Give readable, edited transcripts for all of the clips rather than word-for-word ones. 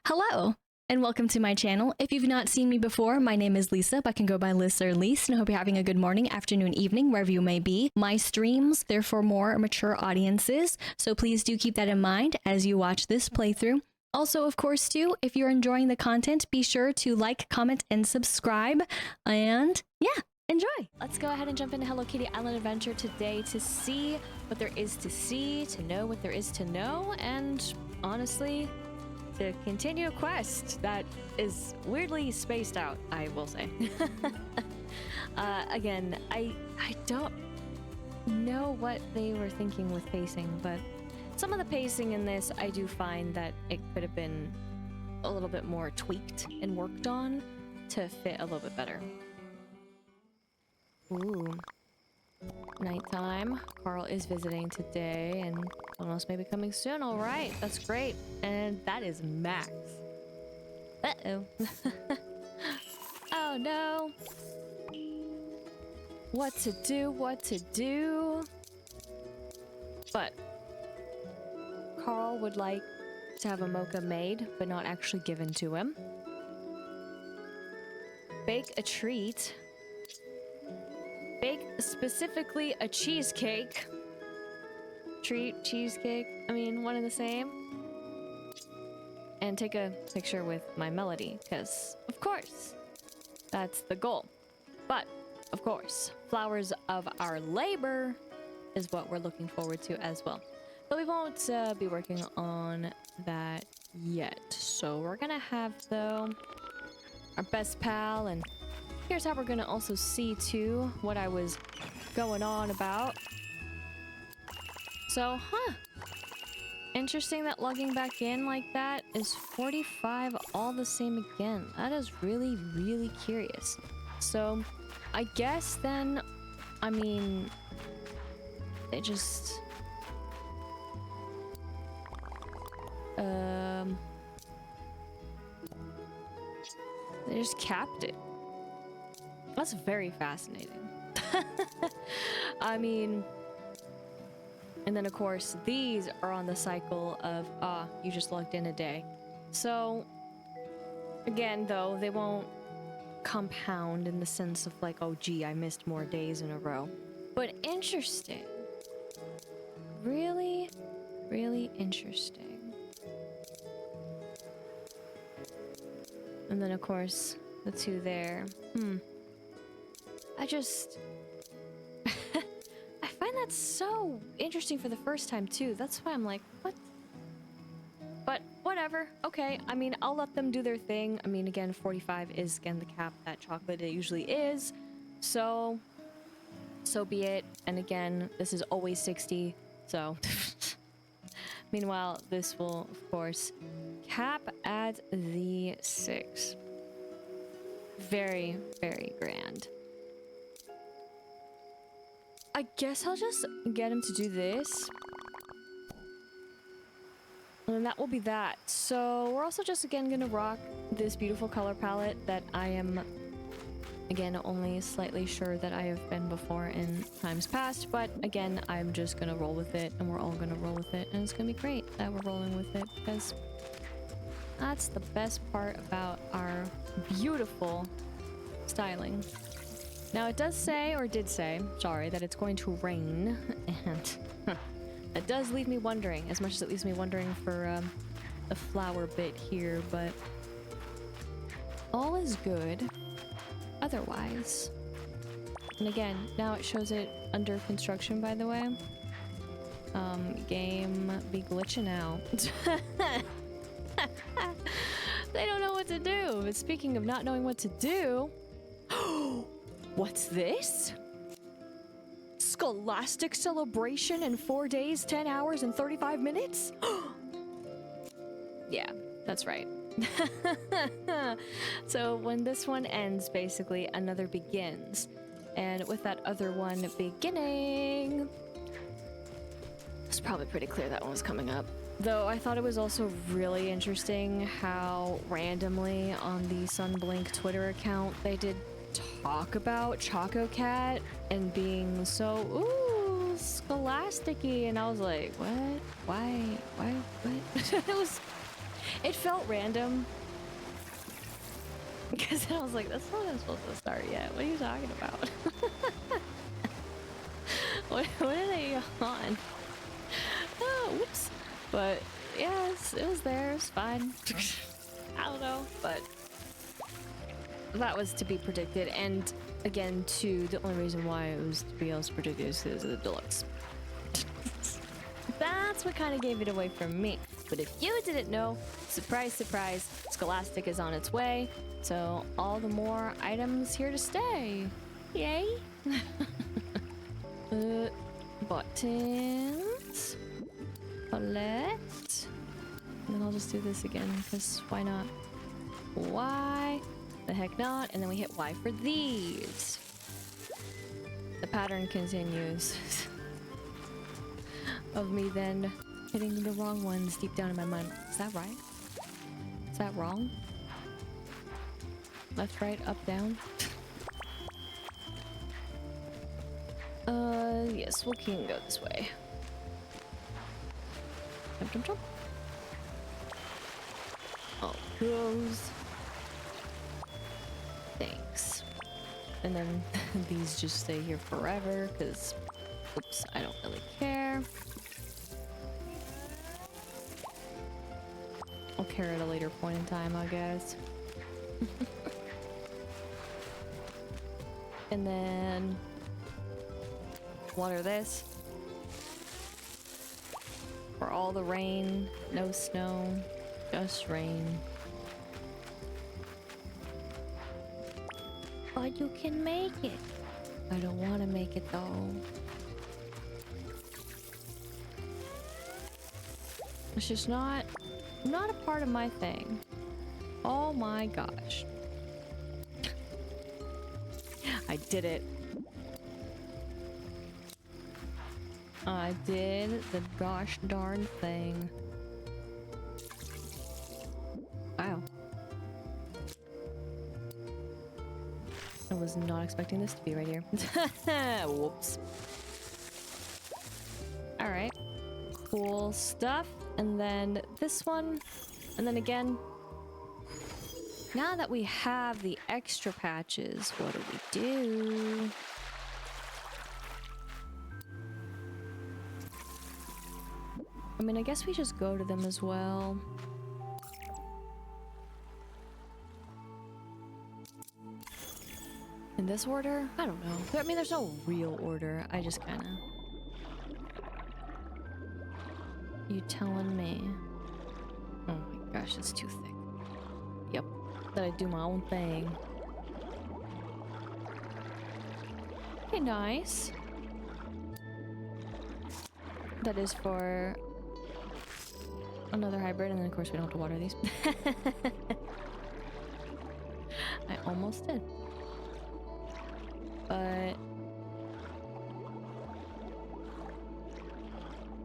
Hello, and welcome to my channel. If you've not seen me before, my name is Lisa, but can go by Liz or Lise, and I hope you're having a good morning, afternoon, evening, wherever you may be. My streams, they're for more mature audiences, so please do keep that in mind as you watch this playthrough. Also, of course, too, if you're enjoying the content, be sure to like, comment, and subscribe, and yeah, enjoy! Let's go ahead and jump into Hello Kitty Island Adventure today to see what there is to see, to know what there is to know, and honestly, to continue a quest that is weirdly spaced out, I will say. Again, I don't know what they were thinking with pacing, but some of the pacing in this, I do find that it could have been a little bit more tweaked and worked on to fit a little bit better. Ooh. Nighttime. Carl is visiting today, and someone else may be coming soon. All right, that's great. And that is Max. Uh-oh. Oh no. What to do, what to do. But Carl would like to have a mocha made, but not actually given to him. Bake a treat. Bake specifically a cheesecake. Treat, cheesecake, I mean, one and the same. And take a picture with my melody, because, of course, that's the goal. But, of course, flowers of our labor is what we're looking forward to as well. But we won't be working on that yet. So we're gonna have, though, our best pal, and here's how we're gonna also see, too, what I was going on about. So, interesting that logging back in like that is 45 all the same again. That is really, really curious. So, I guess then, I mean, they just... they just capped it. That's very fascinating. I mean, and then of course these are on the cycle of you just logged in a day. So again, though, they won't compound in the sense of like, oh gee, I missed more days in a row. But interesting. Really, really interesting. And then of course the two there. I just... I find that so interesting for the first time, too. That's why I'm like, what? But whatever. Okay. I mean, I'll let them do their thing. I mean, again, 45 is, again, the cap that chocolate it usually is. So be it. And again, this is always 60. So... Meanwhile, this will, of course, cap at the 6. Very, very grand. I guess I'll just get him to do this. And then that will be that. So we're also just, again, gonna rock this beautiful color palette that I am, again, only slightly sure that I have been before in times past. But again, I'm just gonna roll with it, and we're all gonna roll with it. And it's gonna be great that we're rolling with it, because that's the best part about our beautiful styling. Now it does say, or did say, sorry, that it's going to rain, and it does leave me wondering, as much as it leaves me wondering for the flower bit here, but all is good otherwise. And again, now it shows it under construction, by the way. Game be glitching out. They don't know what to do. But speaking of not knowing what to do, what's this? Scholastic celebration in 4 days, 10 hours, and 35 minutes? Yeah, that's right. So when this one ends, basically, another begins. And with that other one beginning... It's probably pretty clear that one was coming up. Though I thought it was also really interesting how randomly on the Sunblink Twitter account they did talk about Choco Cat and being so, ooh, scholastic-y, and I was like, what? Why? What? It was It felt random. Because I was like, that's not how I'm supposed to start yet. What are you talking about? what are they on? Oh, whoops. But yeah, it was there. It was fine. I don't know, but that was to be predicted. And again, too, the only reason why it was to be able to predict is because of the deluxe. That's what kind of gave it away from me. But if you didn't know, surprise, surprise, Scholastic is on its way. So all the more items here to stay. Yay! Buttons. Collect. And then I'll just do this again, because why not? Why the heck not? And then we hit Y for these. The pattern continues. Of me then hitting the wrong ones deep down in my mind. Is that right? Is that wrong? Left, right, up, down? Yes, we can go this way. Jump, jump, jump. Oh, goes. Thanks. And then these just stay here forever, because, oops, I don't really care. I'll care at a later point in time, I guess. And then water this. For all the rain, no snow, just rain. But you can make it. I don't want to make it though. It's just not a part of my thing. Oh my gosh. I did it. I did the gosh darn thing. Wow. I was not expecting this to be right here. Whoops. Alright. Cool stuff. And then this one. And then again. Now that we have the extra patches, what do? I mean, I guess we just go to them as well. In this order? I don't know. I mean, there's no real order. I just kind of... You telling me? Oh my gosh, it's too thick. Yep. That I do my own thing. Okay, nice. That is for another hybrid, and then of course we don't have to water these. I almost did. But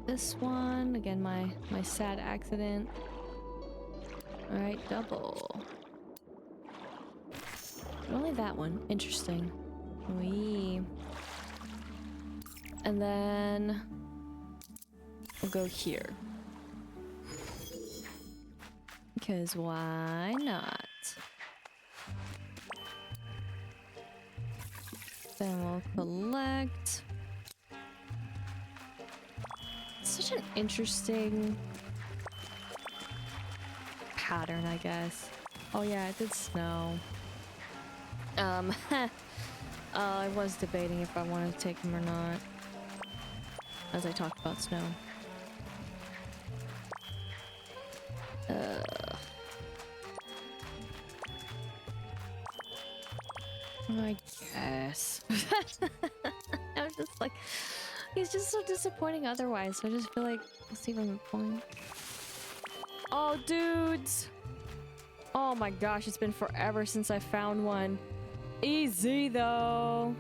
this one, again, my sad accident. Alright, double. But only that one. Interesting. Wee. And then we'll go here. Because why not? Then we'll collect. Such an interesting pattern, I guess. Oh yeah, it did snow. I was debating if I wanted to take them or not, as I talked about snow. I guess. I was just like, he's just so disappointing otherwise, so I just feel like, what's even the point? Oh, dudes! Oh my gosh, it's been forever since I found one. Easy, though.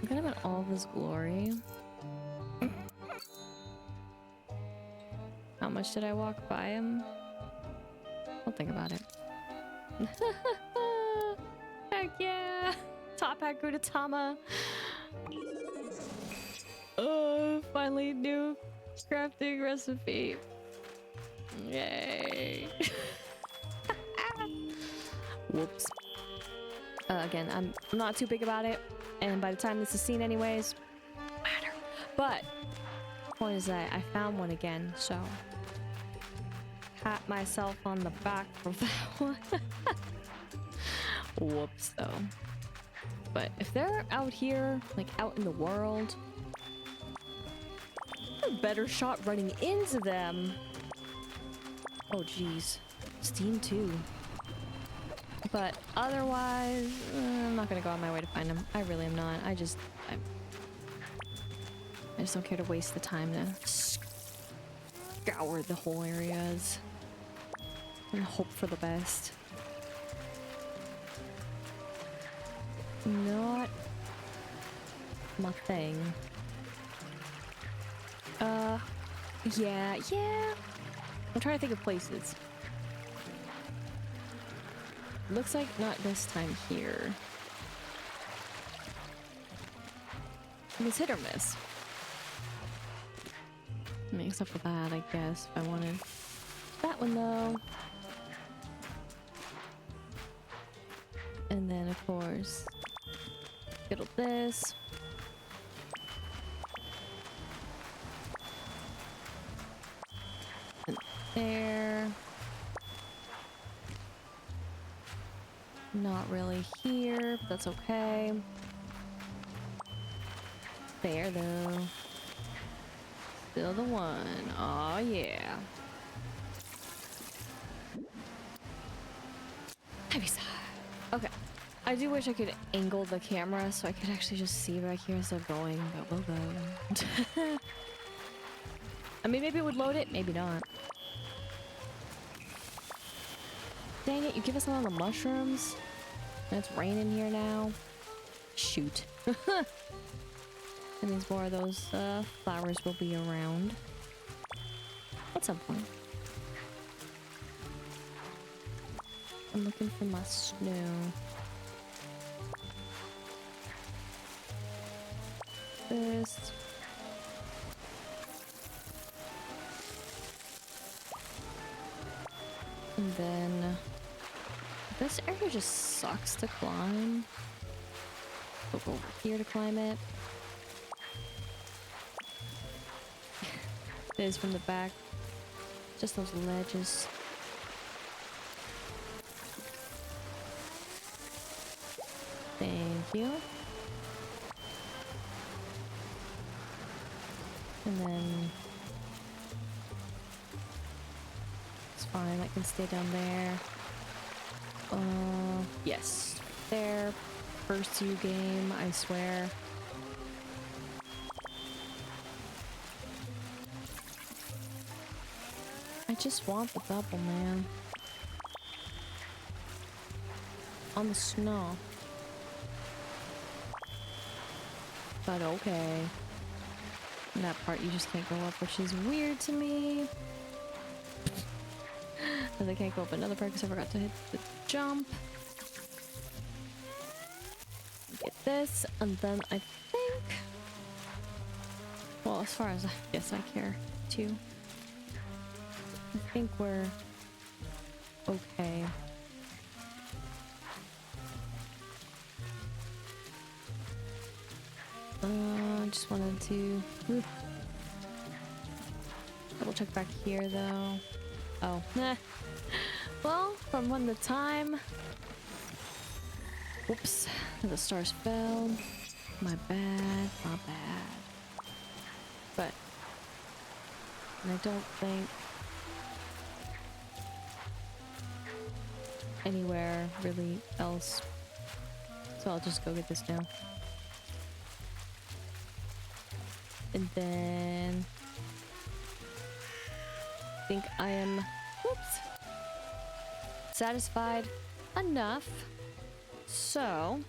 Look at him in all of his glory. How much did I walk by him? I'll think about it. Heck yeah! Tophat Gudetama. Oh, finally new crafting recipe. Yay. Whoops. Again, I'm not too big about it, and by the time this is seen anyways, matter. But the point is that I found one again, so pat myself on the back for that one. Whoops, though. But if they're out here, like out in the world, a better shot running into them. Oh, jeez. Steam too. But otherwise, I'm not gonna go on my way to find them. I really am not. I just don't care to waste the time to scour the whole areas and hope for the best. Not my thing. Yeah. I'm trying to think of places. Looks like not this time here. It's hit or miss. I mean, except for that, I guess, if I wanted. That one, though. And then, of course, fiddle this. And there. Not really here, but that's okay. There, though. Still the one. Oh yeah. Heavy sigh. Okay. I do wish I could angle the camera so I could actually just see back here instead of going, but we'll go. I mean, maybe it would load it, maybe not. Dang it, you give us all the mushrooms? And it's raining here now. Shoot. And there's more of those flowers will be around at some point. I'm looking for my snow. This. And then this area just sucks to climb. Go over here to climb it. It is from the back. Just those ledges. Thank you. And then it's fine, I can stay down there. Yes. There. First you game, I swear. I just want the double, man. On the snow. But okay. And that part you just can't go up, which is weird to me. Because I can't go up another part because I forgot to hit the jump. Get this, and then I think... Well, as far as I guess I care, too. I think we're okay. I just wanted to double check back here though. Oh, nah. Well, from when the time. Whoops, the stars fell. My bad, my bad. But I don't think anywhere really else. So I'll just go get this now. And then I think I am, whoops, satisfied enough. So,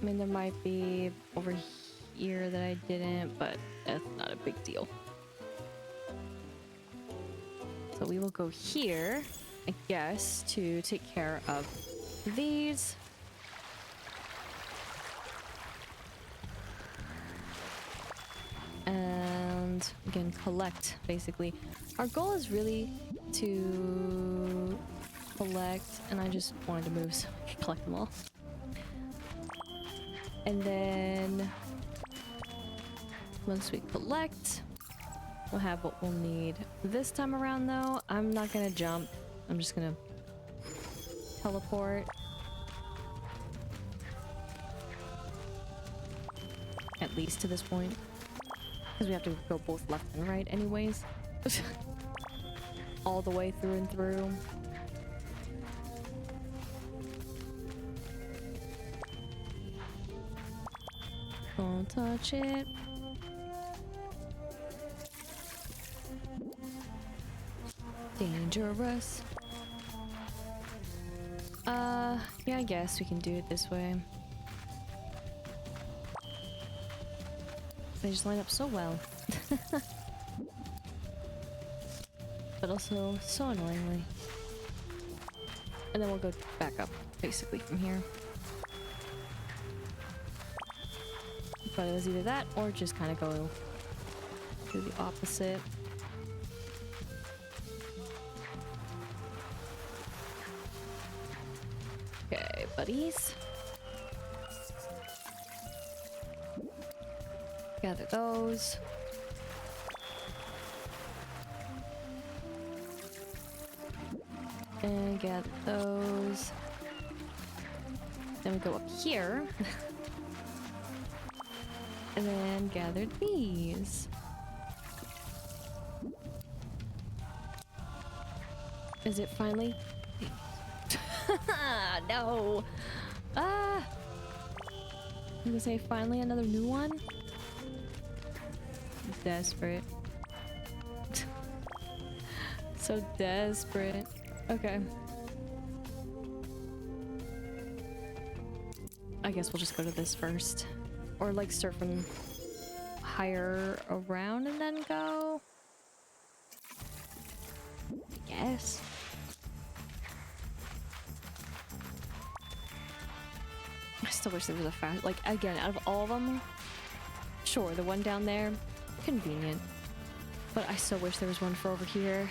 I mean, there might be over here that I didn't, but that's not a big deal. So we will go here, I guess, to take care of these. again, collect, basically. Our goal is really to collect, and I just wanted to move so I could collect them all. And then once we collect, we'll have what we'll need. This time around, though, I'm not gonna jump. I'm just gonna teleport. At least to this point. Because we have to go both left and right anyways. All the way through and through. Don't touch it. Dangerous. Yeah, I guess we can do it this way. They just line up so well. But also so annoyingly. And then we'll go back up, basically, from here. But it was either that or just kind of go do the opposite. Okay, buddies. Gather those. And gather those. Then we go up here. And then gather these. Is it finally? No! Ah! I'm gonna say finally another new one? Desperate. So desperate. Okay. I guess we'll just go to this first. Or like start from higher around and then go. I guess. I still wish there was a fast, like, again, out of all of them, sure, the one down there, convenient. But I still wish there was one for over here.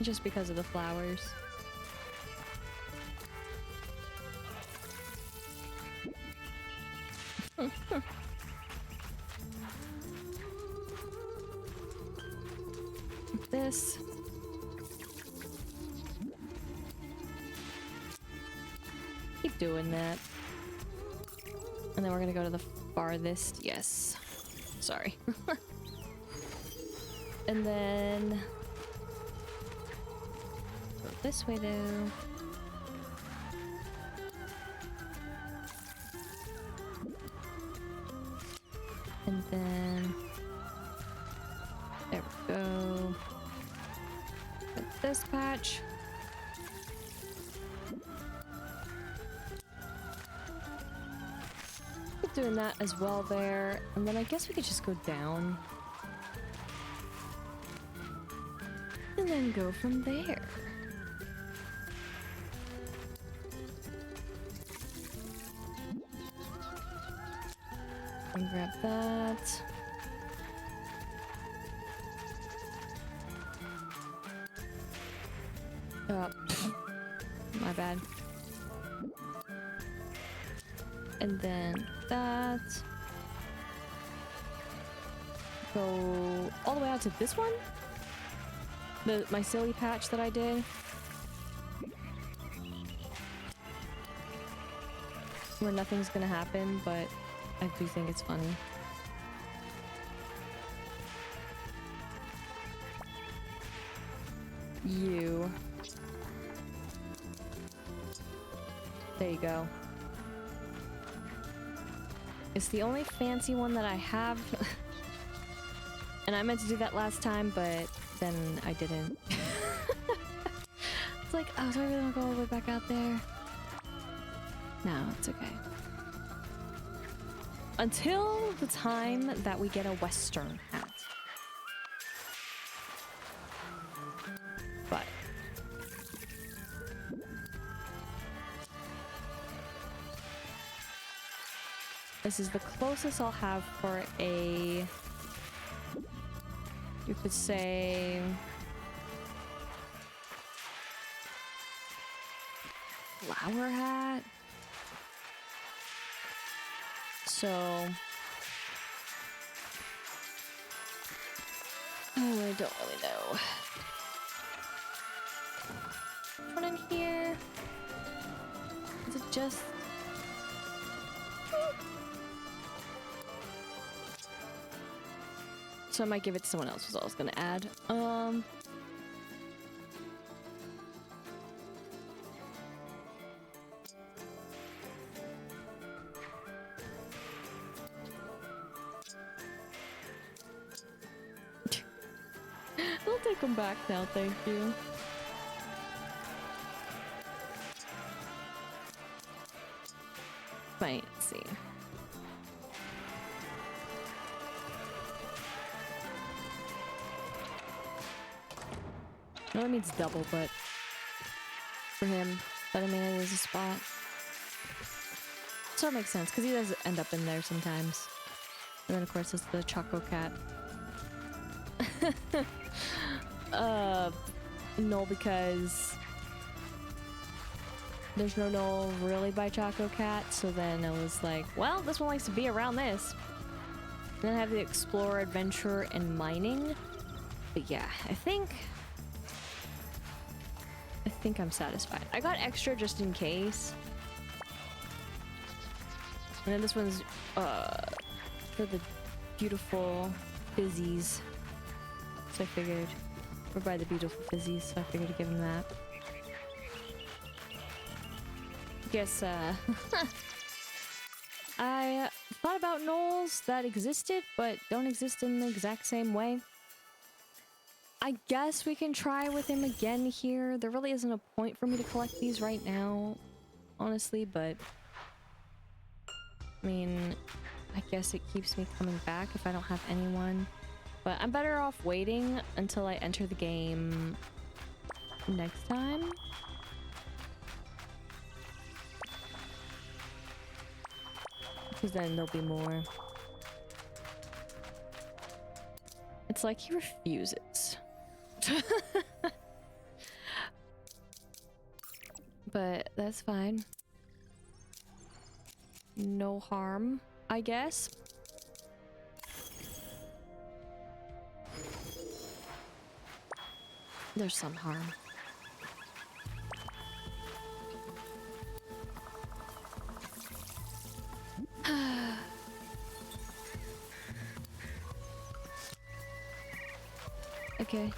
Just because of the flowers. This. Keep doing that. And then we're gonna go to the farthest. Yes. Sorry. And then go this way though. And then there we go. With this patch. Keep doing that as well there. And then I guess we could just go down. And then go from there. And grab that. Oh, my bad. And then that. Go all the way out to this one? My silly patch that I did. Where nothing's gonna happen, but I do think it's funny. You. There you go. It's the only fancy one that I have. And I meant to do that last time, but then I didn't. It's like, oh, do I really want to go all the way back out there? No, it's okay. Until the time that we get a Western hat. But This is the closest I'll have for a, you could say, flower hat. So, oh, I don't really know. Which one in here? Is it just? So I might give it to someone else was all I was gonna add. I'll take them back now, thank you. Might see. No, it means double, but for him. But I mean, it is a spot. So it makes sense, because he does end up in there sometimes. And then, of course, it's the Choco Cat. No, because there's no null really by Choco Cat, so then I was like, well, this one likes to be around this. Then I have the Explorer, Adventure, and Mining. But yeah, I think I'm satisfied. I got extra just in case. And then this one's for the beautiful fizzies. So I figured, or by the beautiful fizzies, so I figured to give him that. Guess I thought about gnolls that existed but don't exist in the exact same way. I guess we can try with him again here. There really isn't a point for me to collect these right now, honestly, but I mean, I guess it keeps me coming back if I don't have anyone. But I'm better off waiting until I enter the game next time. Because then there'll be more. It's like he refuses. But that's fine. No harm, I guess. There's some harm. Okay.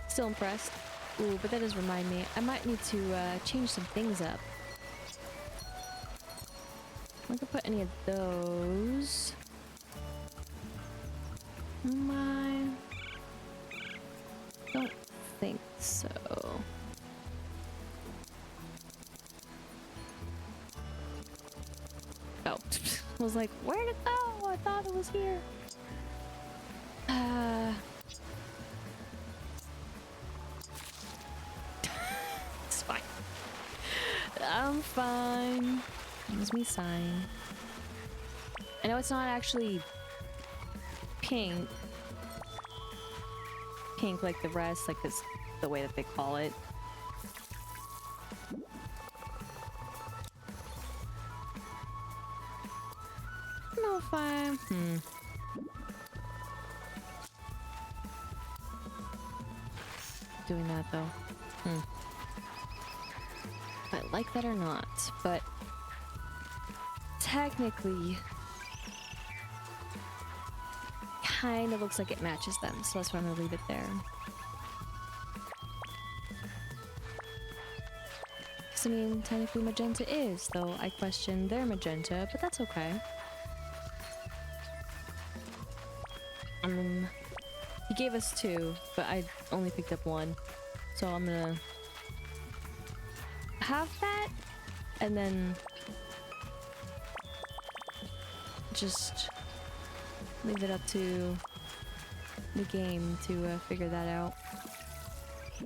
Still impressed. Ooh, but that does remind me. I might need to change some things up. I'm not gonna put any of those. I don't think so. Oh, I was like, where'd it go? I thought it was here. It's fine. I'm fine. It was me sighing. I know it's not actually pink. Pink like the rest, like this, the way that they call it. No, fine. Doing that though. If I like that or not, but technically kind of looks like it matches them, so that's why I'm gonna leave it there. Because I mean, technically magenta is, though I question their magenta, but that's okay. He gave us 2, but I only picked up 1, so I'm gonna have that, and then just leave it up to the game to figure that out,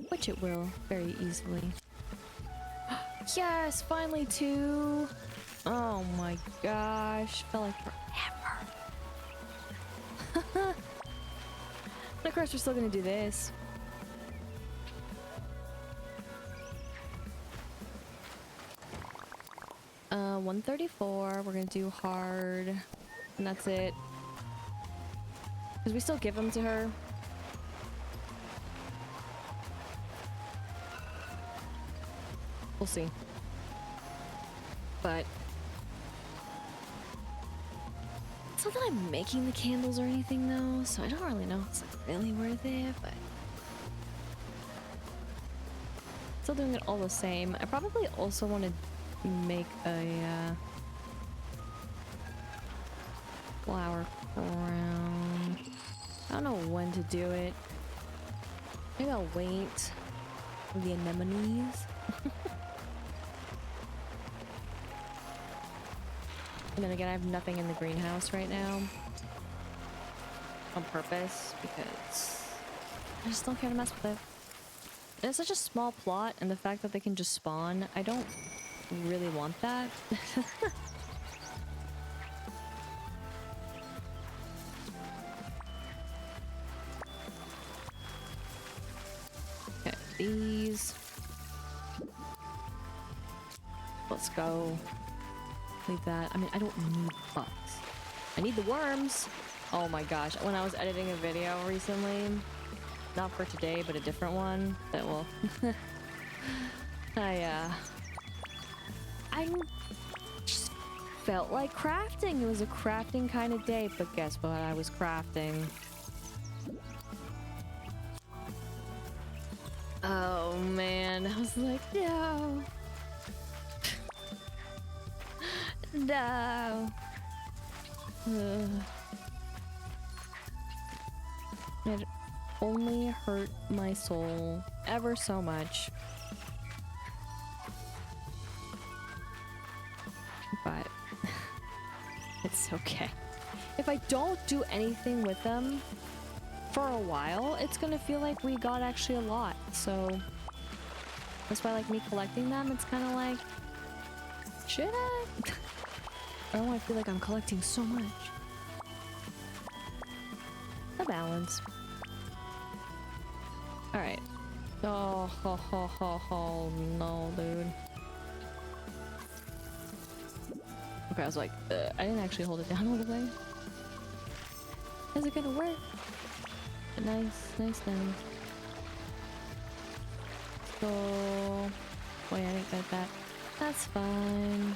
which it will very easily. Yes, finally 2. Oh my gosh. Felt like forever. But of course, we're still gonna do this. Uh, 134. We're gonna do hard. And that's it. Because we still give them to her. We'll see. But it's not that I'm making the candles or anything though, so I don't really know if it's like really worth it, but still doing it all the same. I probably also want to make a flower crown. I don't know when to do it. Maybe I'll wait for the anemones. And then again, I have nothing in the greenhouse right now. On purpose, because I just don't care to mess with it. And it's such a small plot, and the fact that they can just spawn, I don't really want that. Okay, these. Let's go. Leave that. I mean, I don't need bugs. I need the worms. Oh my gosh. When I was editing a video recently, not for today, but a different one that will... I just felt like crafting. It was a crafting kind of day, but guess what? I was crafting. Oh man. I was like, no. No. It only hurt my soul ever so much. But it's okay. If I don't do anything with them for a while, it's gonna feel like we got actually a lot. So that's why, like, me collecting them, it's kind of like, should I? I don't want to feel like I'm collecting so much. A balance. Alright. Oh, ho, ho, ho, ho, no, dude. Okay, I was like, I didn't actually hold it down all the way. Is it gonna work? But nice, nice, nice. So... Wait, I didn't get that. That's fine.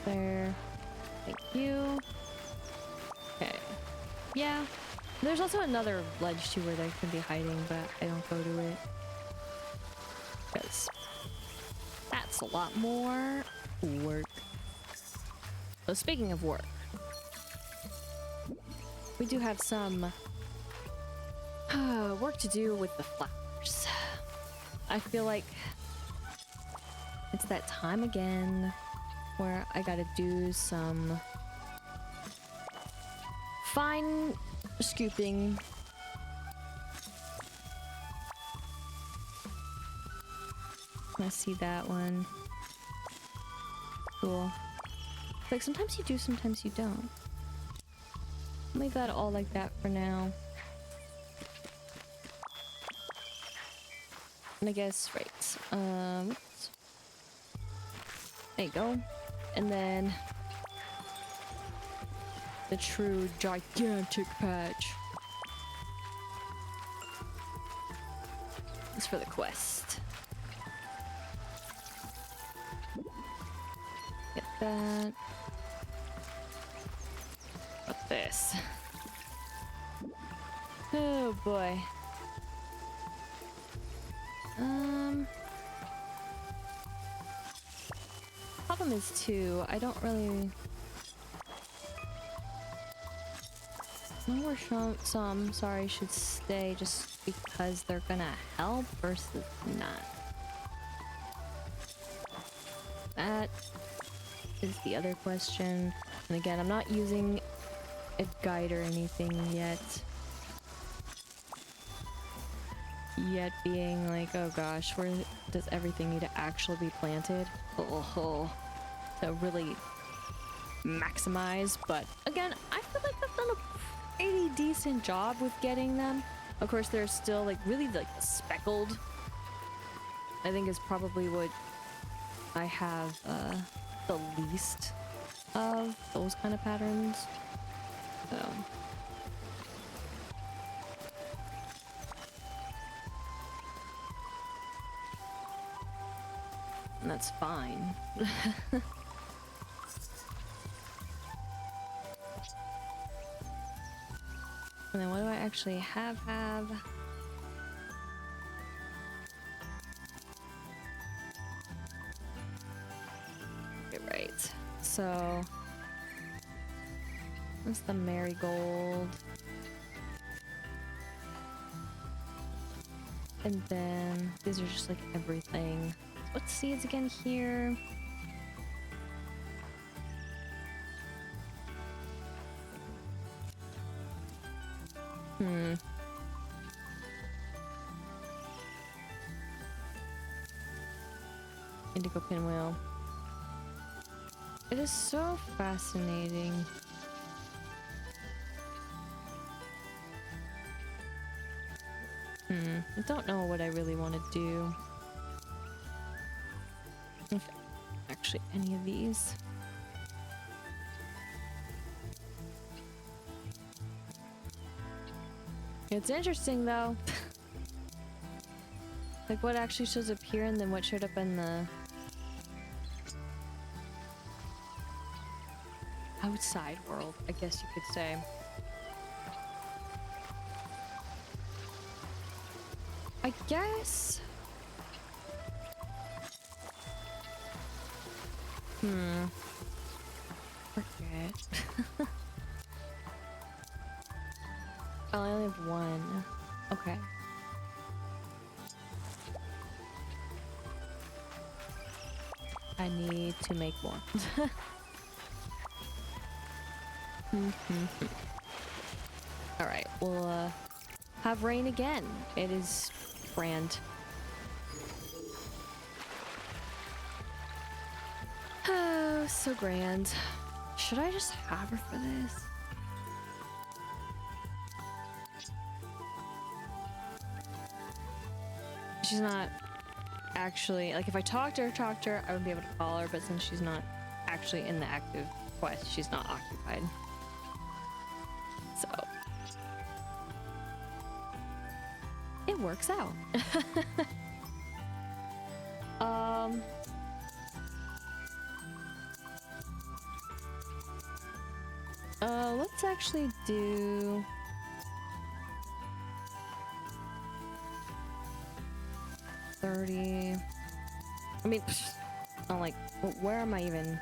There. Thank you. Okay. Yeah. There's also another ledge too where they can be hiding, but I don't go to it. Because that's a lot more work. So speaking of work, we do have some work to do with the flowers. I feel like it's that time again where I gotta do some fine scooping. I see that one. Cool. Like, sometimes you do, sometimes you don't. Leave that all like that for now. And I guess, right. There you go. And then the true gigantic patch is for the quest. Get that. What's this? Oh boy. Problem is too, I don't really know where some, sorry, should stay just because they're gonna help versus not. That is the other question. And again, I'm not using a guide or anything yet. Yet being like, oh gosh, does everything need to actually be planted to really maximize? But again, I feel like I've done a pretty decent job with getting them. Of course, there's still like really like speckled, I think is probably what I have the least of those kind of patterns. So and that's fine. And then what do I actually have? Okay, right. So that's the marigold. And then these are just like everything. What seeds again here? Indigo pinwheel. It is so fascinating. I don't know what I really want to do. If actually any of these. It's interesting though. Like what actually shows up here and then what showed up in the outside world, I guess you could say. I guess. Forget. Oh, I only have one. Okay. I need to make more. Alright, we'll have rain again. It is grand. Oh, so grand. Should I just have her for this? She's not actually, like if I talked to her, I would be able to call her, but since she's not actually in the active quest, she's not occupied. So it works out. Let's actually do $30. I mean, I'm like, where am I even?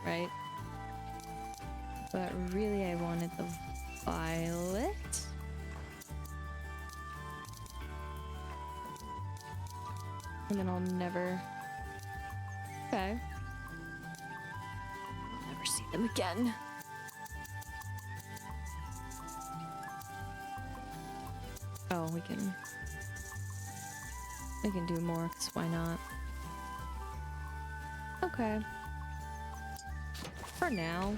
Right? But really, I wanted the violet. And then I'll never... Okay. I'll never see them again. Oh, we can do more, 'cause why not? Okay. For now.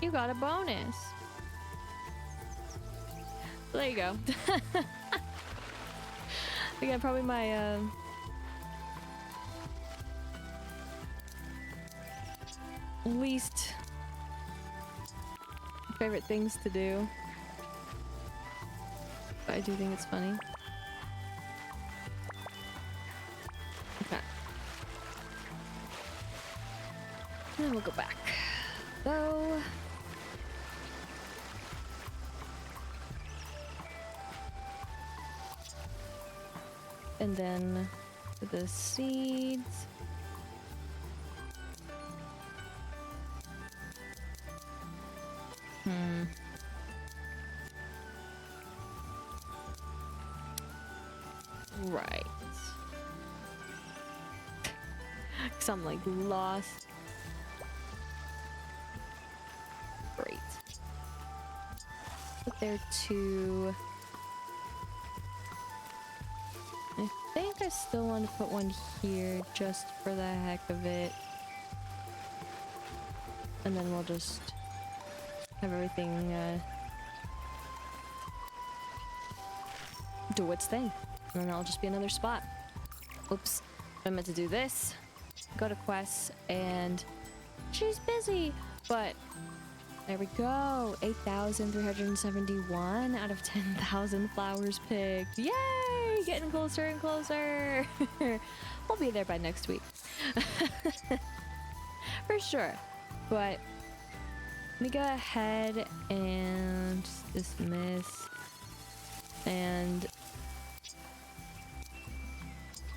You got a bonus. There you go. Again, probably my least favorite things to do. But I do think it's funny. Okay. And then we'll go back. So... and then the seeds. Right. Cause I'm like lost. Great. there too. I think I still want to put one here just for the heck of it. And then we'll just have everything do its thing. And then that'll just be another spot. Oops. I meant to do this. Go to quests and she's busy. But there we go. 8,371 out of 10,000 flowers picked. Yay! Getting closer and closer. We'll be there by next week. For sure. But let me go ahead and dismiss. And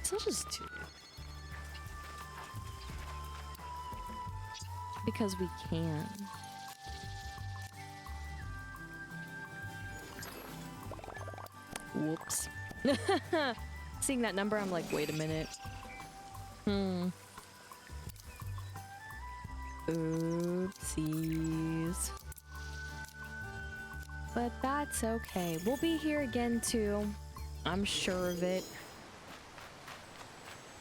so I'll just do it. Because we can. Whoops. Seeing that number, I'm like, wait a minute. Oopsies. But that's okay. We'll be here again too. I'm sure of it.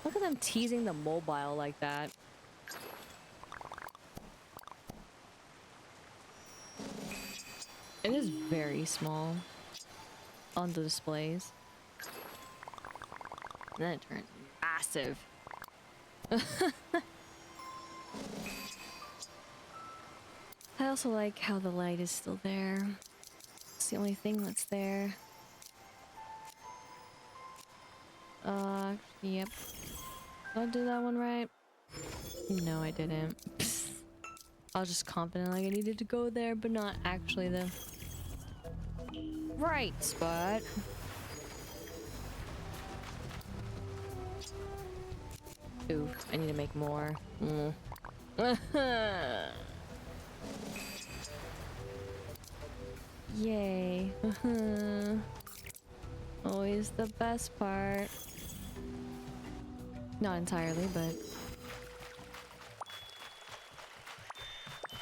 Look at them teasing the mobile like that. It is very small on the displays. And then it turns massive. I also like how the light is still there. It's the only thing that's there. Yep. Did I do that one right? No, I didn't. I was just confident like I needed to go there, but not actually the right spot. Ooh, I need to make more. Yay. Always the best part. Not entirely, but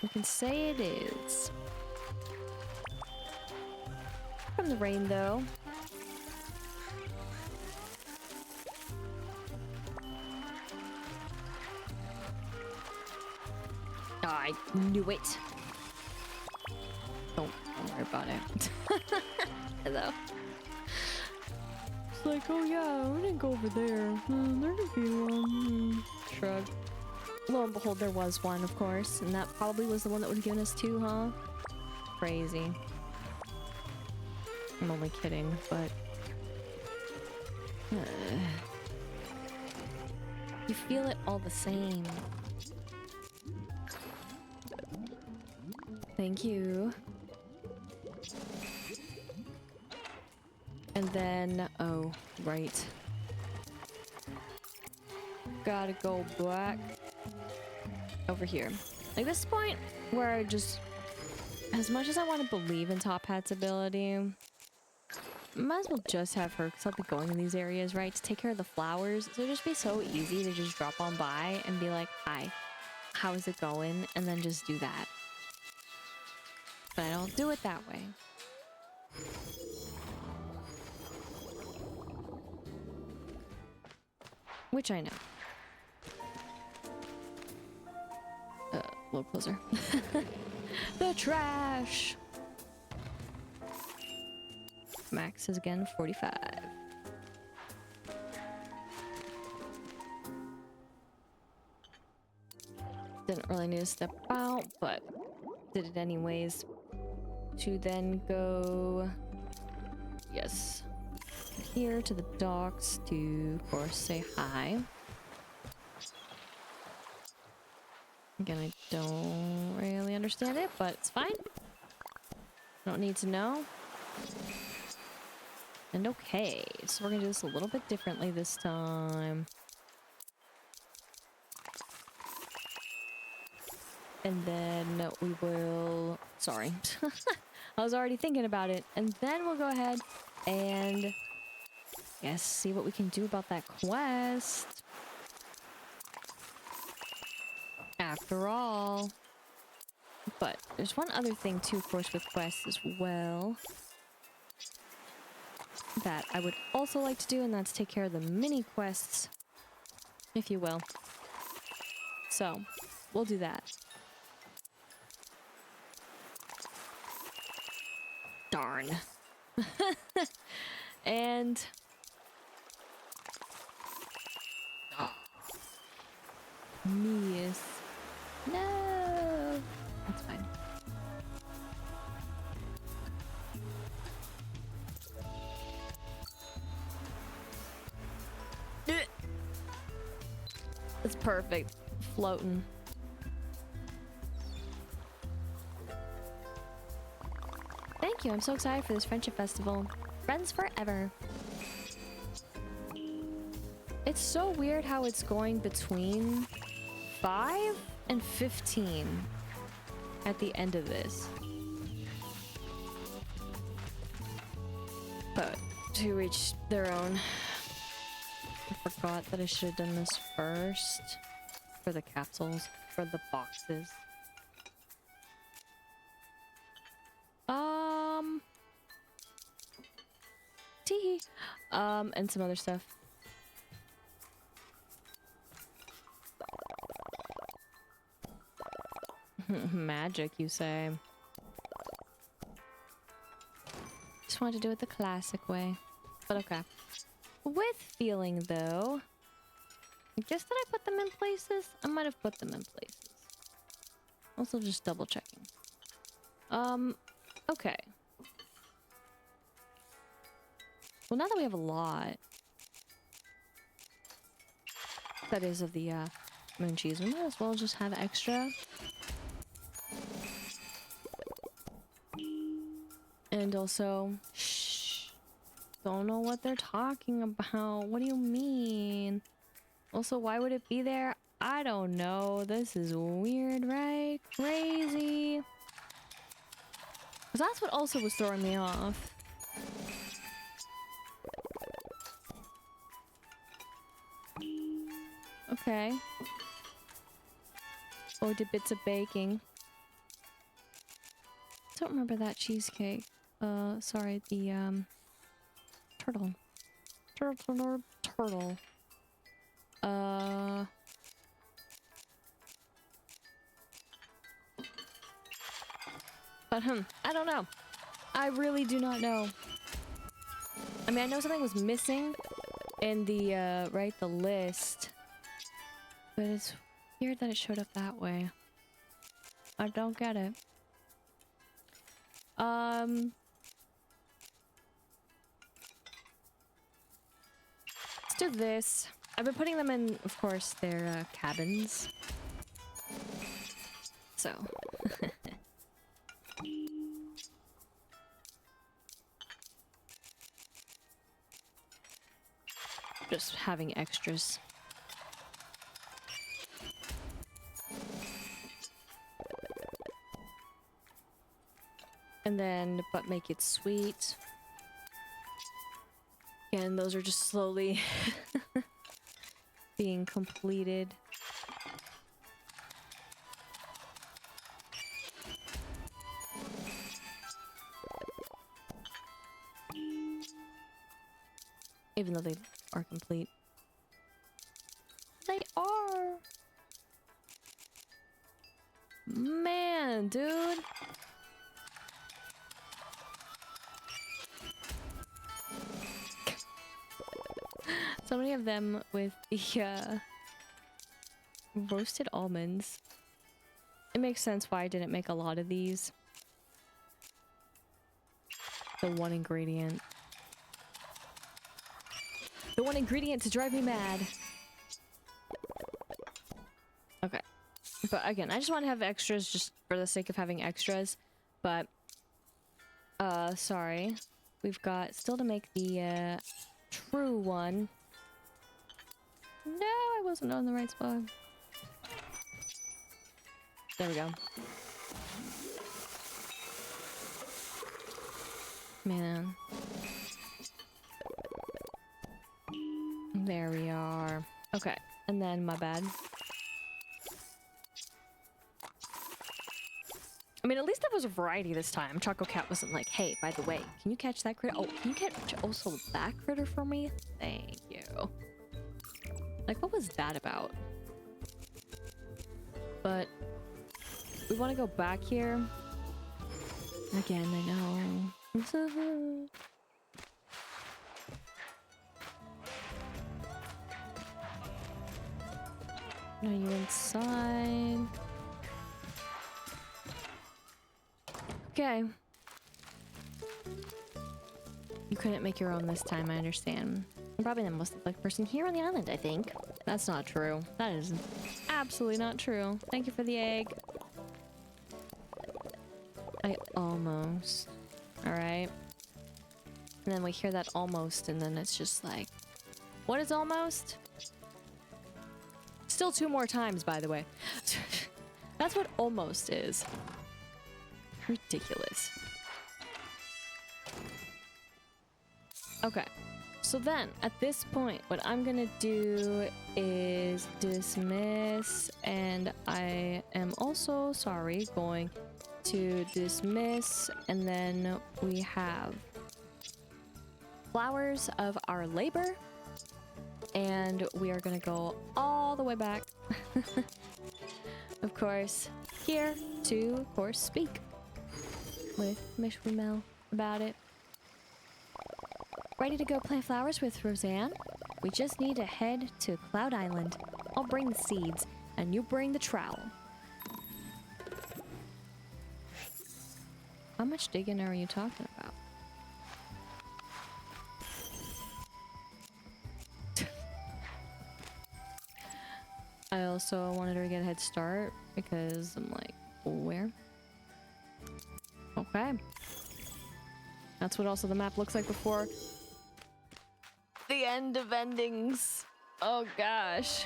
we can say it is. From the rain, though. I knew it. Don't worry about it. Hello. It's like, oh yeah, we didn't go over there. There could be one. Shrug. Lo and behold, there was one, of course. And that probably was the one that would have given us two, huh? Crazy. I'm only kidding, but... you feel it all the same. Thank you. And then... oh, right. Gotta go back over here. Like this point where I just, as much as I want to believe in Tophat's ability, might as well just have her, because I'll be going in these areas, right, to take care of the flowers. So it'd just be so easy to just drop on by and be like, hi, how is it going? And then just do that. But I don't do it that way. Which I know. A little closer. The trash! Max is again 45. Didn't really need to step out, but did it anyways. To then go... yes. Here to the docks to, of course, say hi. Again, I don't really understand it, but it's fine. Don't need to know. And okay, so we're gonna do this a little bit differently this time. And then we will... sorry. I was already thinking about it. And then we'll go ahead and... yes, see what we can do about that quest. After all, But there's one other thing too, of course, with quests as well, that I would also like to do, and that's take care of the mini quests, if you will. So, we'll do that. Darn. And... Miss. No! That's fine. It's perfect. Floating. Thank you. I'm so excited for this friendship festival. Friends forever. It's so weird how it's going between 5 and 15 at the end of this. But to each their own. I forgot that I should have done this first for the capsules, for the boxes. Tee. And some other stuff. Magic, you say? Just wanted to do it the classic way. But okay. With feeling, though, I guess that I put them in places? I might have put them in places. Also just double checking. Okay. Well, now that we have a lot, that is of the moon cheese, we might as well just have extra. And also, shh, don't know what they're talking about. What do you mean? Also, why would it be there? I don't know. This is weird, right? Crazy. Because that's what also was throwing me off. Okay. Oh, the bits of baking. Don't remember that cheesecake. Sorry, the, turtle. Turtle. But, I don't know. I really do not know. I mean, I know something was missing in the, right, the list. But it's weird that it showed up that way. I don't get it. Let's do this. I've been putting them in, of course, their cabins. So. Just having extras. And then, but make it sweet. Again, those are just slowly being completed. Even though they are complete. They are! Man, dude! So many of them with the roasted almonds. It makes sense why I didn't make a lot of these. The one ingredient. The one ingredient to drive me mad. Okay. But again, I just want to have extras just for the sake of having extras. But, sorry. We've got still to make the, true one. No, I wasn't on the right spot. There we go. Man. There we are. Okay, and then my bad. I mean, at least there was a variety this time. Choco Cat wasn't like, hey, by the way, can you catch that critter? Oh, can you catch also that critter for me? Thank you. Like, what was that about? But we want to go back here. Again, I know. Are you inside? Okay. You couldn't make your own this time, I understand. I'm probably the most athletic person here on the island, I think. That's not true. That is absolutely not true. Thank you for the egg. I almost. Alright. And then we hear that almost, and then it's just like... What is almost? Still 2 more times, by the way. That's what almost is. Ridiculous. Okay. So then, at this point, what I'm gonna do is dismiss, and I am also, sorry, going to dismiss, and then we have flowers of our labor, and we are gonna go all the way back, of course, here to, of course, speak with Miss Mel about it. Ready to go plant flowers with Roseanne? We just need to head to Cloud Island. I'll bring the seeds, and you bring the trowel. How much digging are you talking about? I also wanted her to get a head start because I'm like, where? Okay. That's what also the map looks like before the end of endings. Oh gosh.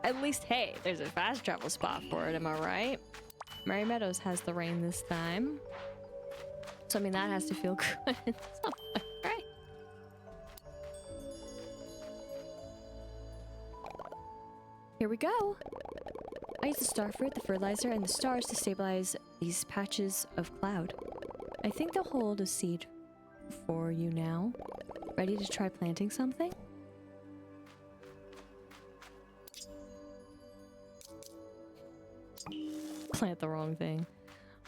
At least, hey, there's a fast travel spot for it, am I right? Merry Meadows has the rain this time. So I mean, that has to feel good. So, right? Here we go. I use the star fruit, the fertilizer, and the stars to stabilize these patches of cloud. I think they'll hold a seed for you now. Ready to try planting something? Plant the wrong thing.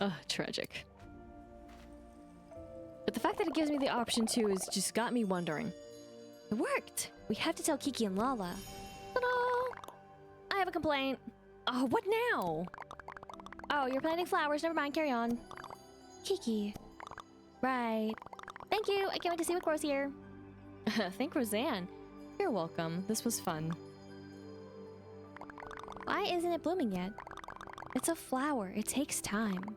Ugh, tragic. But the fact that it gives me the option to has just got me wondering. It worked! We have to tell Kiki and Lala. Ta-da! I have a complaint. Oh, what now? Oh, you're planting flowers. Never mind, carry on. Kiki. Right. Thank you. I can't wait to see what grows here. Thank Roseanne. You're welcome. This was fun. Why isn't it blooming yet? It's a flower. It takes time.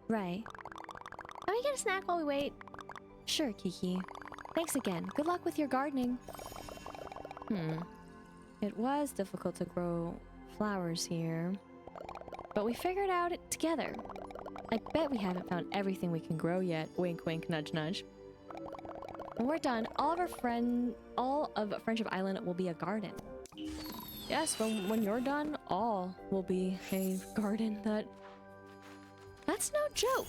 Right. Can we get a snack while we wait? Sure, Kiki. Thanks again. Good luck with your gardening. It was difficult to grow flowers here, but we figured out it together. I bet we haven't found everything we can grow yet. Wink, wink, nudge, nudge. When we're done, all of Friendship Island will be a garden. Yes, when you're done, all will be a garden. That's no joke.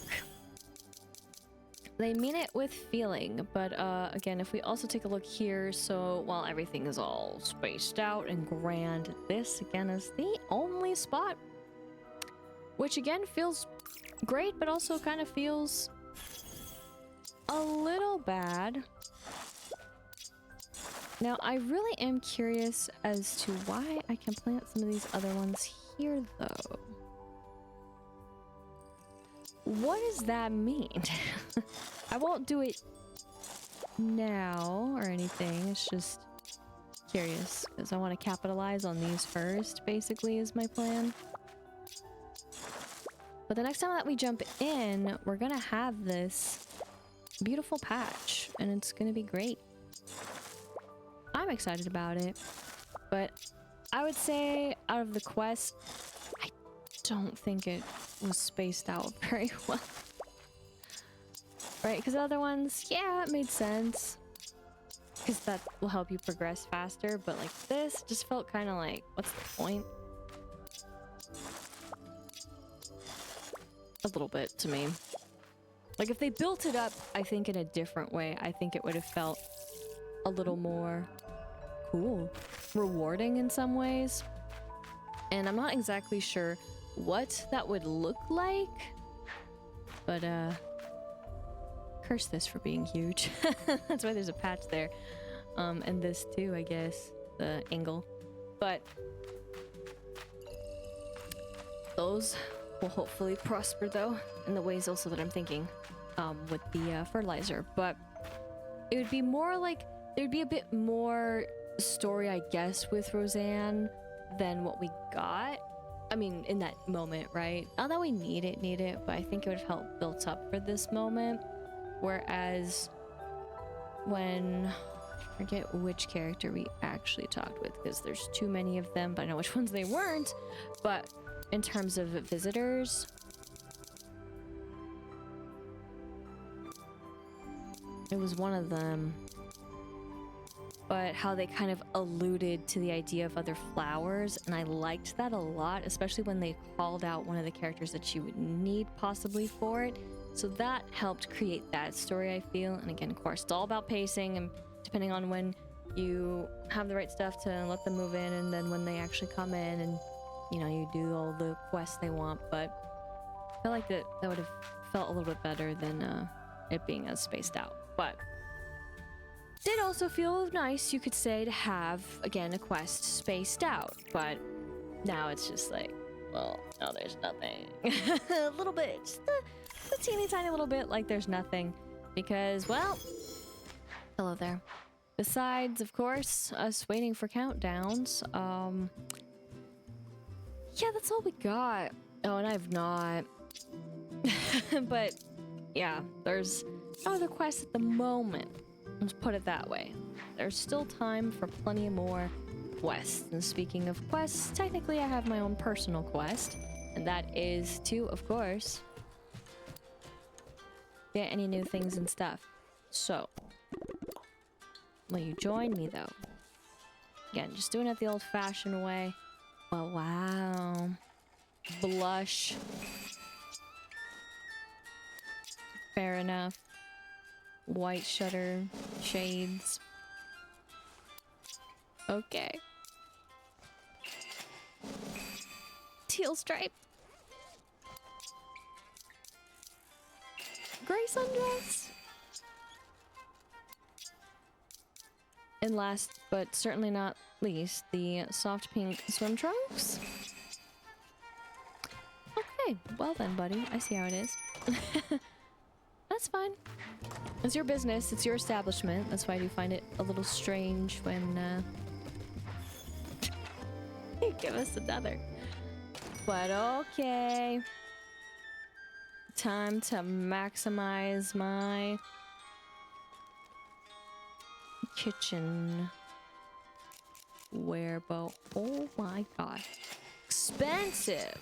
They mean it with feeling, but again, if we also take a look here, so while everything is all spaced out and grand, this again is the only spot, which again feels great, but also kind of feels a little bad. Now, I really am curious as to why I can plant some of these other ones here, though. What does that mean? I won't do it now or anything. It's just curious because I want to capitalize on these first, basically, is my plan. But the next time that we jump in, we're going to have this beautiful patch and it's going to be great. I'm excited about it, but I would say out of the quest, I don't think it was spaced out very well. Right, because the other ones, yeah, it made sense. Because that will help you progress faster, but like this just felt kind of like, what's the point? a little bit to me. Like, if they built it up, I think in a different way, I think it would have felt a little more cool, rewarding in some ways. And I'm not exactly sure what that would look like, but curse this for being huge. That's why there's a patch there. And this too, I guess, the angle. But those will hopefully prosper though, in the ways also that I'm thinking with the fertilizer. But it would be more like, there'd be a bit more story, I guess, with Roseanne than what we got. I mean, in that moment, right? Not that we need it, but I think it would have helped built up for this moment. Whereas when, I forget which character we actually talked with, because there's too many of them, but I know which ones they weren't. But in terms of visitors, it was one of them. But how they kind of alluded to the idea of other flowers, and I liked that a lot, especially when they called out one of the characters that you would need possibly for it. So that helped create that story, I feel. And again, of course, it's all about pacing, and depending on when you have the right stuff to let them move in, and then when they actually come in and, you know, you do all the quests they want. But I feel like that would have felt a little bit better than it being as spaced out. But did also feel nice, you could say, to have, again, a quest spaced out. But now it's just like, well, no, there's nothing. A little bit, just a teeny tiny little bit like there's nothing. Because, well, hello there. Besides, of course, us waiting for countdowns, yeah, that's all we got. Oh, and I've not. But, yeah, there's no other quests at the moment. Let's put it that way. There's still time for plenty more quests. And speaking of quests, technically I have my own personal quest. And that is to, of course, get any new things and stuff. So, will you join me though? Again, just doing it the old-fashioned way. Well, wow. Blush. Fair enough. White shutter, shades. Okay. Teal stripe. Gray sundress. And last, but certainly not least, the soft pink swim trunks. Okay, well then, buddy. I see how it is. That's fine. It's your business. It's your establishment. That's why I do find it a little strange when you give us another. But okay. Time to maximize my kitchen wearable. Oh my god. Expensive.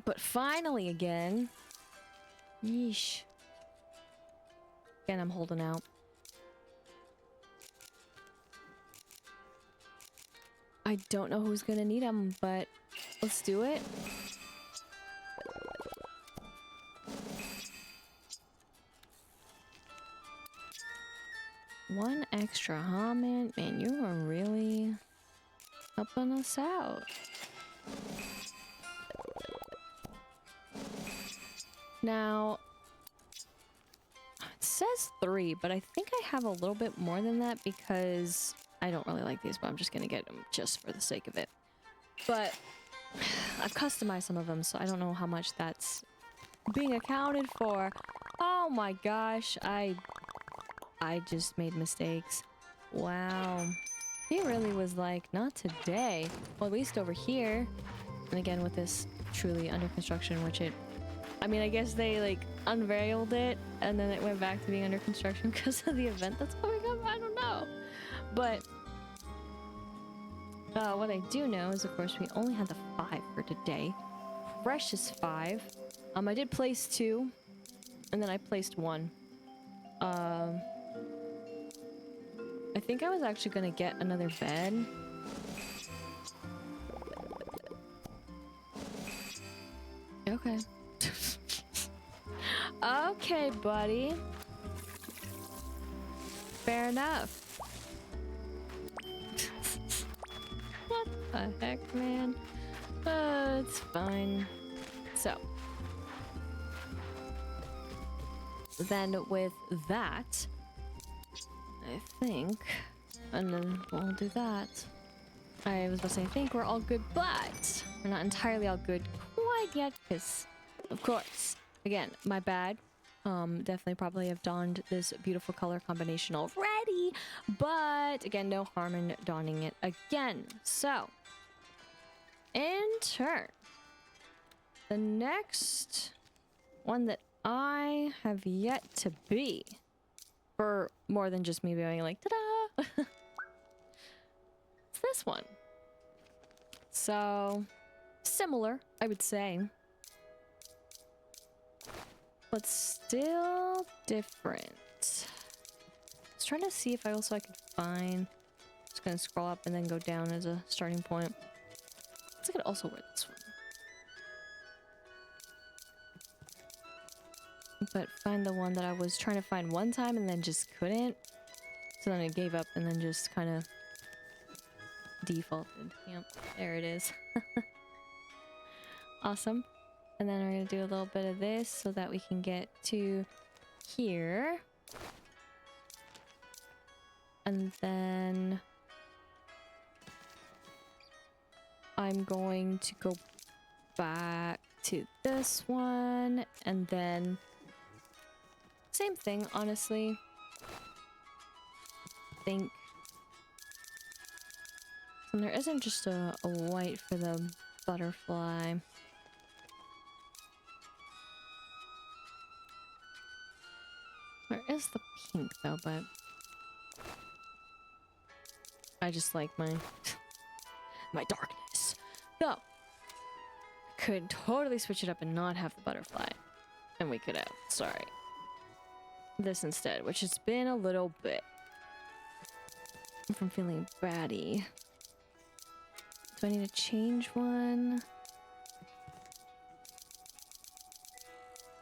But finally again. Yeesh. Again, I'm holding out. I don't know who's gonna need them, but let's do it. One extra, huh, man? Man, you are really helping us out. Now, it says 3, but I think I have a little bit more than that because I don't really like these, but I'm just gonna get them just for the sake of it. But I've customized some of them, so I don't know how much that's being accounted for. Oh my gosh, I just made mistakes. Wow. He really was like, not today. Well, at least over here. And again, with this truly under construction, which it... I mean, I guess they, like, unveiled it, and then it went back to being under construction because of the event that's coming up. I don't know. But what I do know is, of course, we only had the 5 for today. Precious 5. I did place 2, and then I placed 1. I think I was actually gonna get another bed. Okay. Okay, buddy. Fair enough. What the heck, man? It's fine. So. Then with that, I think, and then we'll do that. I was about to say, I think we're all good, but we're not entirely all good quite yet, because, of course, again, my bad. Definitely probably have donned this beautiful color combination already, but again, no harm in donning it again. So, in turn, the next one that I have yet to be, for more than just me being like, ta-da! It's this one. So, similar, I would say. But still different. I was trying to see if I could find... Just gonna scroll up and then go down as a starting point. I could also wear this one. But find the one that I was trying to find one time and then just couldn't. So then I gave up and then just kind of defaulted. Yep, there it is. Awesome. And then we're going to do a little bit of this so that we can get to here. And then I'm going to go back to this one and then same thing, honestly. I think. And there isn't just a white for the butterfly. There is the pink though, but I just like my my darkness. So could totally switch it up and not have the butterfly. And we could have, sorry, this instead, which has been a little bit. If I'm feeling batty. Do I need to change one?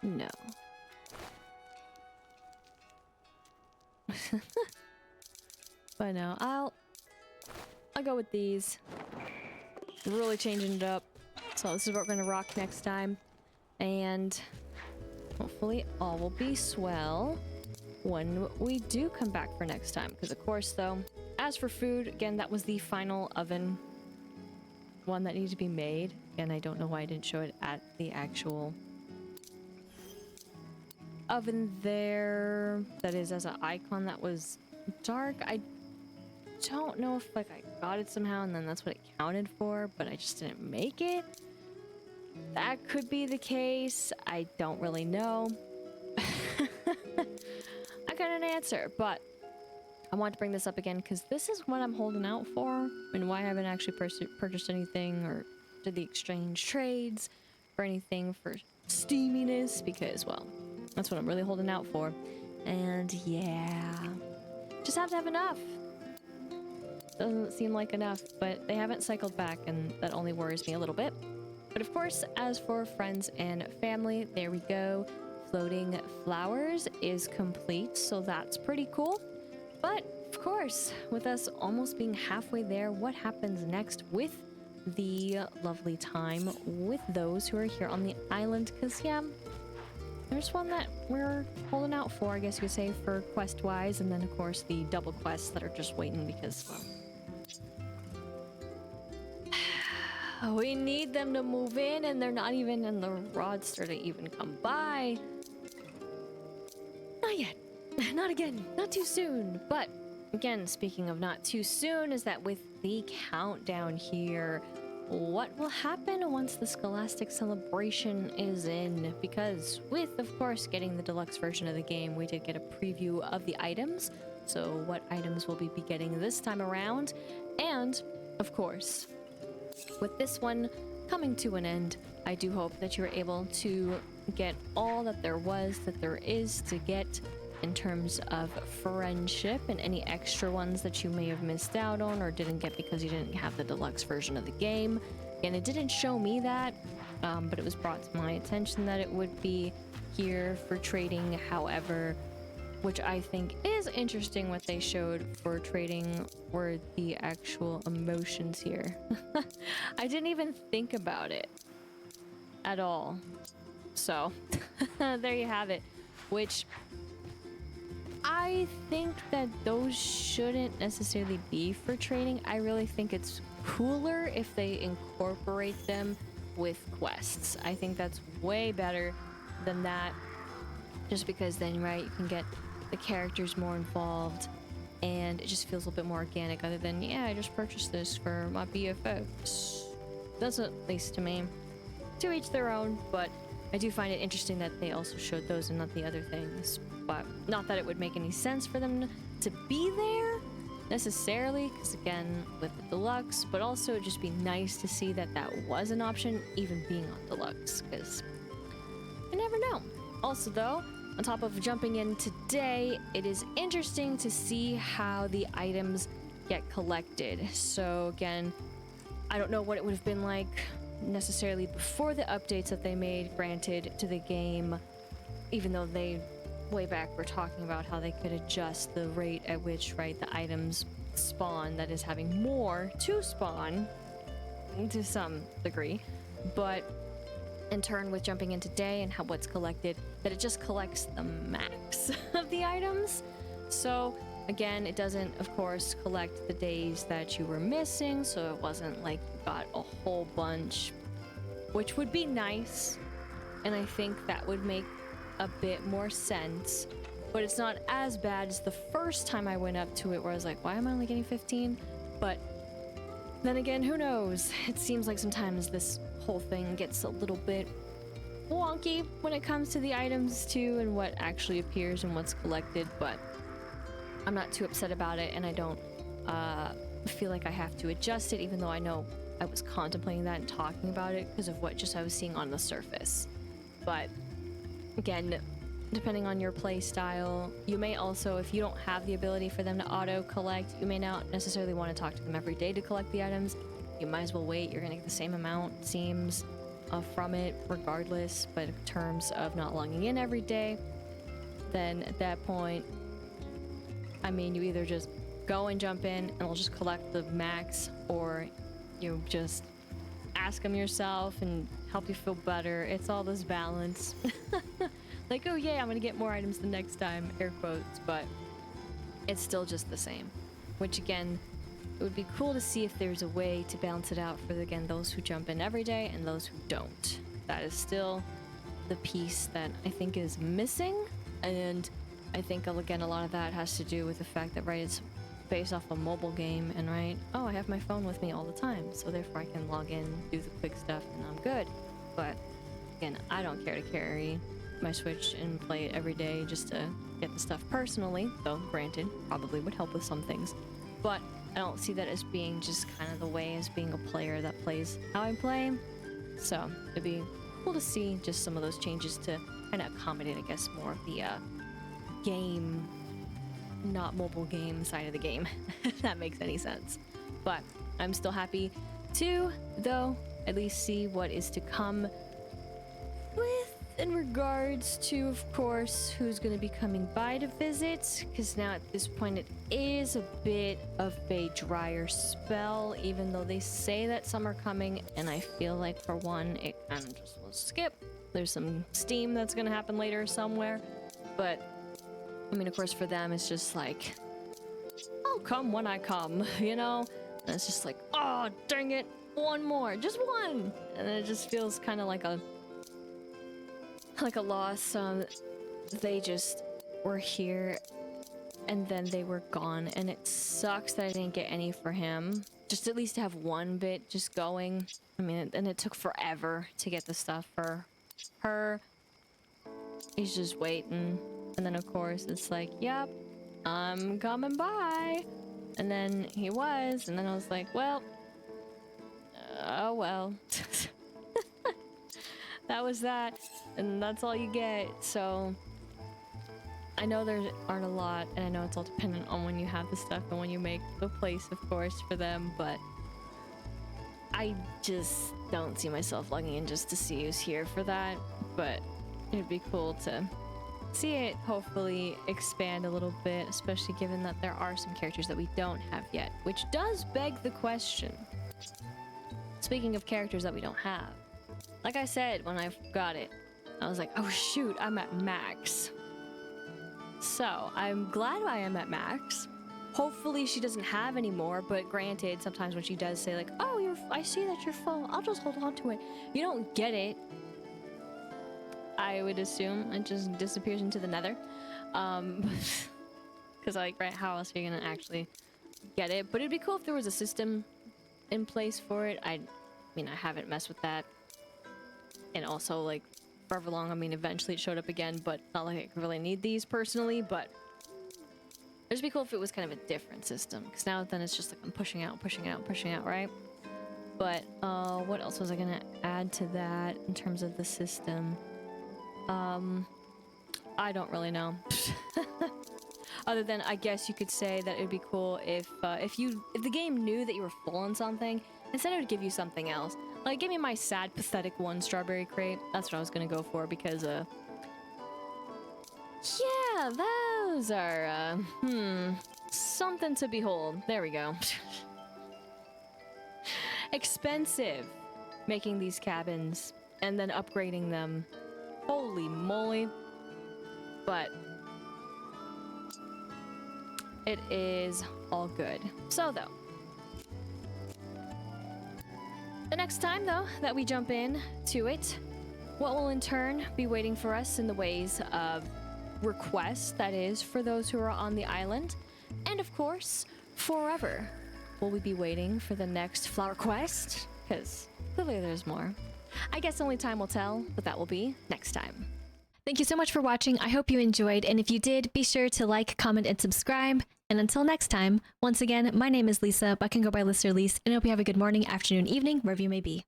No. But no, I'll go with these. Really changing it up. So this is what we're gonna rock next time. And hopefully all will be swell when we do come back for next time. Because of course though, as for food, again, that was the final oven one that needed to be made. And I don't know why I didn't show it at the actual oven there. That is as an icon that was dark. I don't know if like I got it somehow and then that's what it counted for, but I just didn't make it. That could be the case. I don't really know. I couldn't answer, but I want to bring this up again because this is what I'm holding out for and why I haven't actually purchased anything or did the exchange trades or anything for steaminess because, well, that's what I'm really holding out for. And yeah, just have to have enough. Doesn't seem like enough, but they haven't cycled back and that only worries me a little bit. But of course, as for friends and family, there we go. Floating flowers is complete, so that's pretty cool. But of course, with us almost being halfway there, what happens next with the lovely time with those who are here on the island? Because yeah, there's one that we're holding out for, I guess you could say, for quest-wise, and then of course the double quests that are just waiting because, well, we need them to move in and they're not even in the roadster to even come by. Not yet. Not again. Not too soon. But again, speaking of not too soon, is that with the countdown here, what will happen once the Scholastic Celebration is in? Because with, of course, getting the deluxe version of the game, we did get a preview of the items. So what items will we be getting this time around? And, of course, with this one coming to an end, I do hope that you're able to get all that there is to get in terms of friendship and any extra ones that you may have missed out on or didn't get because you didn't have the deluxe version of the game. And it didn't show me that, but it was brought to my attention that it would be here for trading. However, which I think is interesting, what they showed for trading were the actual emotions here. I didn't even think about it at all. So there you have it, which I think that those shouldn't necessarily be for trading. I really think it's cooler if they incorporate them with quests. I think that's way better than that, just because then, right, you can get the characters more involved and it just feels a little bit more organic, other than, yeah, I just purchased this for my BFFs. That's at least to me. To each their own, but I do find it interesting that they also showed those and not the other things. But not that it would make any sense for them to be there necessarily, because again, with the deluxe, but also it'd just be nice to see that that was an option, even being on deluxe, because you never know. Also though, on top of jumping in today, it is interesting to see how the items get collected. So again, I don't know what it would have been like necessarily before the updates that they made, granted, to the game, even though they way back were talking about how they could adjust the rate at which, right, the items spawn, that is having more to spawn to some degree. But in turn, with jumping in today and how what's collected, that it just collects the max of the items. So again, it doesn't, of course, collect the days that you were missing, so it wasn't like you got a whole bunch, which would be nice, and I think that would make a bit more sense. But it's not as bad as the first time I went up to it, where I was like, why am I only getting 15? But then again, who knows? It seems like sometimes this whole thing gets a little bit wonky when it comes to the items too, and what actually appears and what's collected, but I'm not too upset about it, and I don't feel like I have to adjust it, even though I know I was contemplating that and talking about it because of what just I was seeing on the surface. But again, depending on your play style, you may also, if you don't have the ability for them to auto collect, you may not necessarily want to talk to them every day to collect the items. You might as well wait. You're gonna get the same amount, it seems, from it regardless. But in terms of not logging in every day, then at that point, I mean, you either just go and jump in and it'll just collect the max, or you just ask them yourself and help you feel better. It's all this balance. Like, oh yeah, I'm gonna get more items the next time, air quotes, but it's still just the same. Which again, it would be cool to see if there's a way to balance it out for, again, those who jump in every day and those who don't. That is still the piece that I think is missing, and I think, again, a lot of that has to do with the fact that, right, it's based off a mobile game, and right, oh, I have my phone with me all the time, so therefore I can log in, do the quick stuff, and I'm good. But again, I don't care to carry my Switch and play it every day just to get the stuff personally, though granted, probably would help with some things. But I don't see that as being just kind of the way as being a player that plays how I play. So it'd be cool to see just some of those changes to kind of accommodate, I guess, more of the game, not mobile game side of the game, if that makes any sense. But I'm still happy to, though, at least see what is to come with in regards to, of course, who's going to be coming by to visit, because now at this point it is a bit of a drier spell, even though they say that summer coming, and I feel like for one it kind of just will skip. There's some steam that's going to happen later somewhere, but I mean, of course, for them it's just like, I'll come when I come, you know? And it's just like, oh dang it, one more, just one, and it just feels kind of like a loss. They just were here and then they were gone, and it sucks that I didn't get any for him, just at least to have one bit just going. I mean, and it took forever to get the stuff for her. He's just waiting, and then of course it's like, yep, I'm coming by, and then he was, and then I was like, well, oh well. That was that, and that's all you get. So I know there aren't a lot, and I know it's all dependent on when you have the stuff and when you make the place, of course, for them, but I just don't see myself logging in just to see who's here for that, but it'd be cool to see it hopefully expand a little bit, especially given that there are some characters that we don't have yet, which does beg the question. Speaking of characters that we don't have, like I said when I got it, I was like, oh shoot, I'm at max. So I'm glad I am at max. Hopefully she doesn't have any more, but granted, sometimes when she does say like, oh, I see that you're full, I'll just hold on to it. You don't get it. I would assume it just disappears into the nether. Because like, right, how else are you gonna actually get it? But it'd be cool if there was a system in place for it. I mean, I haven't messed with that. And also, like, forever long, I mean, eventually it showed up again, but not like I really need these personally, but it'd just be cool if it was kind of a different system. Because now then it's just like I'm pushing out, right? But, what else was I gonna add to that in terms of the system? I don't really know. Other than, I guess you could say that it'd be cool if the game knew that you were full on something, instead it would give you something else. Like, give me my sad, pathetic 1 strawberry crate. That's what I was gonna go for, because, yeah, those are, something to behold. There we go. Expensive making these cabins and then upgrading them. Holy moly. But it is all good. So though, the next time though that we jump in to it, what will in turn be waiting for us in the ways of requests, that is, for those who are on the island, and of course, forever will we be waiting for the next flower quest? Because clearly there's more. I guess only time will tell, but that will be next time. Thank you so much for watching. I hope you enjoyed, and if you did, be sure to like, comment, and subscribe. And until next time, once again, my name is Lisa, but I can go by Lister Lise, and I hope you have a good morning, afternoon, evening, wherever you may be.